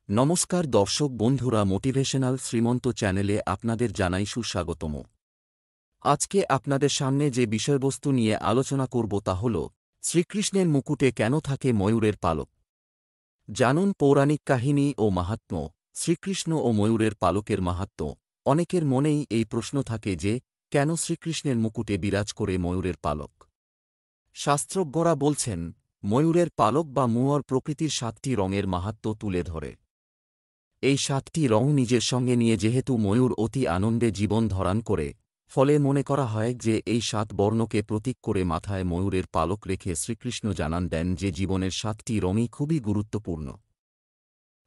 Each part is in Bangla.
নমস্কার দর্শক বন্ধুরা, মোটিভেশনাল শ্রীমন্ত চ্যানেলে আপনাদের জানাই সুস্বাগতম। আজকে আপনাদের সামনে যে বিষয়বস্তু নিয়ে আলোচনা করব তা হল শ্রীকৃষ্ণের মুকুটে কেন থাকে ময়ূরের পালক। জানুন পৌরাণিক কাহিনী ও মাহাত্ম্য। শ্রীকৃষ্ণ ও ময়ূরের পালকের মাহাত্ম্য। অনেকের মনেই এই প্রশ্ন থাকে যে কেন শ্রীকৃষ্ণের মুকুটে বিরাজ করে ময়ূরের পালক। শাস্ত্রজ্ঞরা বলছেন, ময়ূরের পালক বা মুয়র প্রকৃতির 7টি রঙের মাহাত্ম্য তুলে ধরে। এই 7টি রং নিজের সঙ্গে নিয়ে যেহেতু ময়ূর অতি আনন্দে জীবন ধারণ করে, ফলে মনে করা হয় যে এই 7 বর্ণকে প্রতীক করে মাথায় ময়ূরের পালক রেখে শ্রীকৃষ্ণ জানান দেন যে জীবনের 7টি রঙই খুবই গুরুত্বপূর্ণ।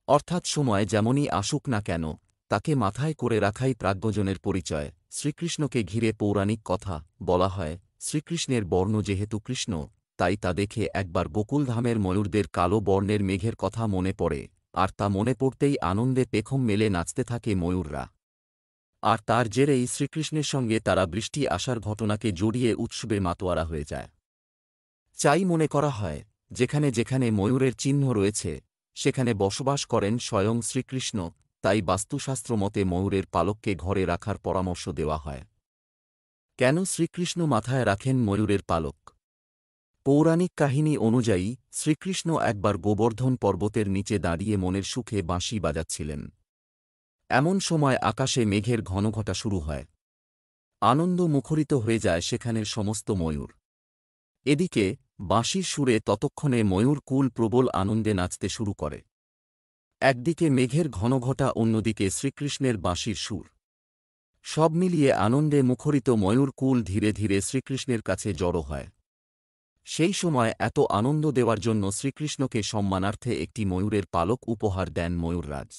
অর্থাৎ সময় যেমনই আসুক না কেন, তাকে মাথায় করে রাখাই প্রাজ্ঞজনের পরিচয়। শ্রীকৃষ্ণকে ঘিরে পৌরাণিক কথা বলা হয়, শ্রীকৃষ্ণের বর্ণ যেহেতু কৃষ্ণ, তাই তা দেখে একবার গোকুলধামের ময়ূরদের কালো বর্ণের মেঘের কথা মনে পড়ে, আর তা মনে পড়তেই আনন্দে পেখম মেলে নাচতে থাকে ময়ূররা। আর তার জেরেই শ্রীকৃষ্ণের সঙ্গে তারা বৃষ্টি আসার ঘটনাকে জড়িয়ে উৎসবে মাতোয়ারা হয়ে যায়। চাই মনে করা হয়, যেখানে যেখানে ময়ূরের চিহ্ন রয়েছে সেখানে বসবাস করেন স্বয়ং শ্রীকৃষ্ণ, তাই বাস্তুশাস্ত্র মতে ময়ূরের পালককে ঘরে রাখার পরামর্শ দেওয়া হয়। কেন শ্রীকৃষ্ণ মাথায় রাখেন ময়ূরের পালক? পৌরাণিক কাহিনী অনুযায়ী শ্রীকৃষ্ণ একবার গোবর্ধন পর্বতের নিচে দাঁড়িয়ে মনের সুখে বাঁশি বাজাচ্ছিলেন। এমন সময় আকাশে মেঘের ঘনঘটা শুরু হয়। আনন্দ মুখরিত হয়ে যায় সেখানের সমস্ত ময়ূর। এদিকে বাঁশির সুরে ততক্ষণে ময়ূর কুল প্রবল আনন্দে নাচতে শুরু করে। একদিকে মেঘের ঘনঘটা, অন্যদিকে শ্রীকৃষ্ণের বাঁশির সুর। সব মিলিয়ে আনন্দে মুখরিত ময়ূর কুল ধীরে ধীরে শ্রীকৃষ্ণের কাছে জড়ো হয়। সেই সময় এত আনন্দ দেওয়ার জন্য শ্রীকৃষ্ণকে সম্মানার্থে একটি ময়ূরের পালক উপহার দেন ময়ূররাজ।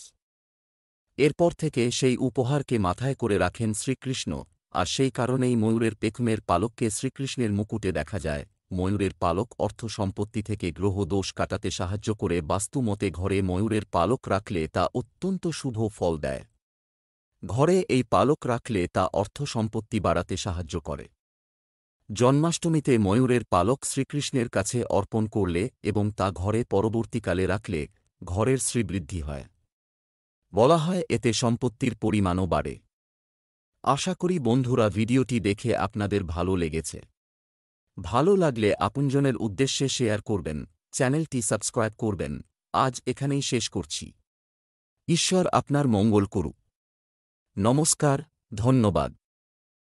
এরপর থেকে সেই উপহারকে মাথায় করে রাখেন শ্রীকৃষ্ণ, আর সেই কারণেই ময়ূরের পেখমের পালককে শ্রীকৃষ্ণের মুকুটে দেখা যায়। ময়ূরের পালক অর্থ সম্পত্তি থেকে গ্রহ দোষ কাটাতে সাহায্য করে। বাস্তুমতে ঘরে ময়ূরের পালক রাখলে তা অত্যন্ত শুভ ফল দেয়। ঘরে এই পালক রাখলে তা অর্থ সম্পত্তি বাড়াতে সাহায্য করে। জন্মাষ্টমীতে ময়ূরের পালক শ্রীকৃষ্ণের কাছে অর্পণ করলে এবং তা ঘরে পরবর্তীকালে রাখলে ঘরের শ্রীবৃদ্ধি হয়। বলা হয় এতে সম্পত্তির পরিমাণও বাড়ে। আশা করি বন্ধুরা ভিডিওটি দেখে আপনাদের ভালো লেগেছে। ভালো লাগলে আপনজনের উদ্দেশ্যে শেয়ার করবেন, চ্যানেলটি সাবস্ক্রাইব করবেন। আজ এখানেই শেষ করছি। ঈশ্বর আপনার মঙ্গল করুক। নমস্কার, ধন্যবাদ।